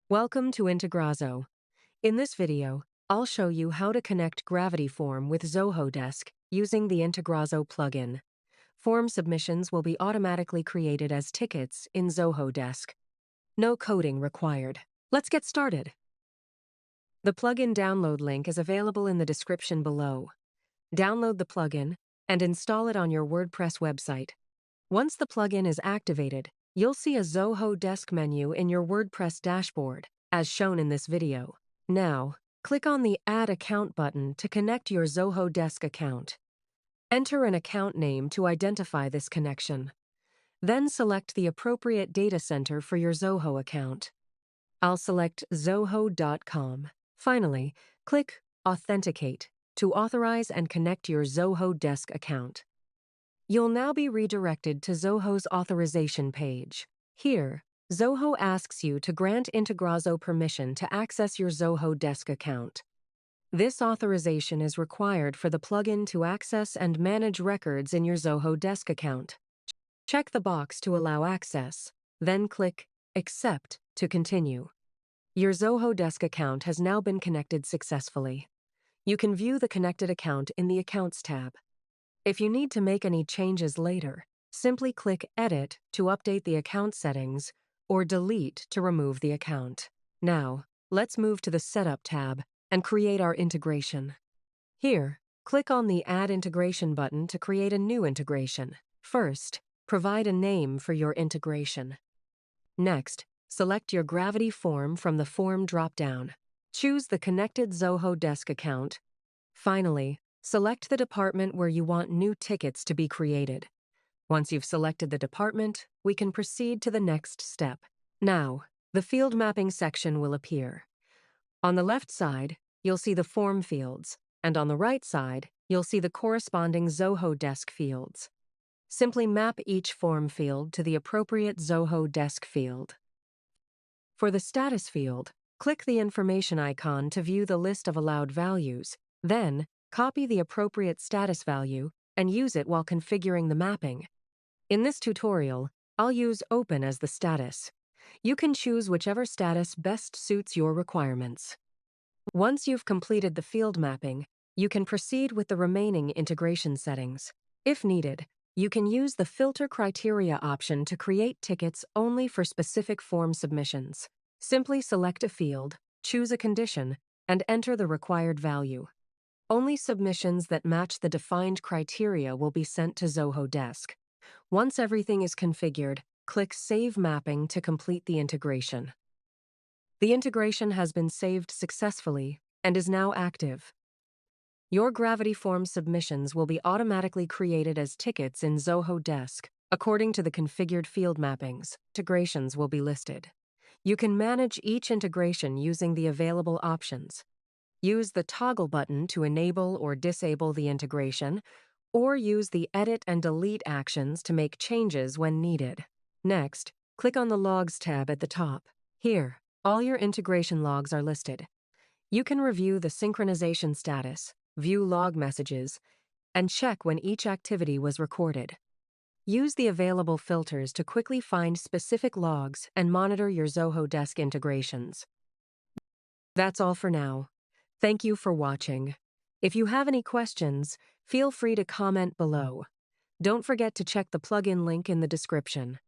Welcome to Integrazo. In this video, I'll show you how to connect Gravity Form with Zoho Desk using the Integrazo plugin. Form submissions will be automatically created as tickets in Zoho Desk. No coding required. Let's get started. The plugin download link is available in the description below. Download the plugin and install it on your WordPress website. Once the plugin is activated, you'll see a Zoho Desk menu in your WordPress dashboard, as shown in this video. Now, click on the Add Account button to connect your Zoho Desk account. Enter an account name to identify this connection. Then select the appropriate data center for your Zoho account. I'll select zoho.com. Finally, click Authenticate to authorize and connect your Zoho Desk account. You'll now be redirected to Zoho's authorization page. Here, Zoho asks you to grant Integrazo permission to access your Zoho Desk account. This authorization is required for the plugin to access and manage records in your Zoho Desk account. Check the box to allow access, then click Accept to continue. Your Zoho Desk account has now been connected successfully. You can view the connected account in the Accounts tab. If you need to make any changes later, simply click Edit to update the account settings or Delete to remove the account. Now, let's move to the Setup tab and create our integration. Here, click on the Add Integration button to create a new integration. First, provide a name for your integration. Next, select your Gravity form from the Form drop-down. Choose the connected Zoho Desk account. Finally, select the department where you want new tickets to be created. Once you've selected the department, we can proceed to the next step. Now, the field mapping section will appear. On the left side, you'll see the form fields, and on the right side, you'll see the corresponding Zoho Desk fields. Simply map each form field to the appropriate Zoho Desk field. For the status field, click the information icon to view the list of allowed values. Then, copy the appropriate status value and use it while configuring the mapping. In this tutorial, I'll use Open as the status. You can choose whichever status best suits your requirements. Once you've completed the field mapping, you can proceed with the remaining integration settings. If needed, you can use the Filter Criteria option to create tickets only for specific form submissions. Simply select a field, choose a condition, and enter the required value. Only submissions that match the defined criteria will be sent to Zoho Desk. Once everything is configured, click Save Mapping to complete the integration. The integration has been saved successfully and is now active. Your Gravity Forms submissions will be automatically created as tickets in Zoho Desk. According to the configured field mappings, integrations will be listed. You can manage each integration using the available options. Use the toggle button to enable or disable the integration, or use the Edit and Delete actions to make changes when needed. Next, click on the Logs tab at the top. Here, all your integration logs are listed. You can review the synchronization status, view log messages, and check when each activity was recorded. Use the available filters to quickly find specific logs and monitor your Zoho Desk integrations. That's all for now. Thank you for watching. If you have any questions, feel free to comment below. Don't forget to check the plugin link in the description.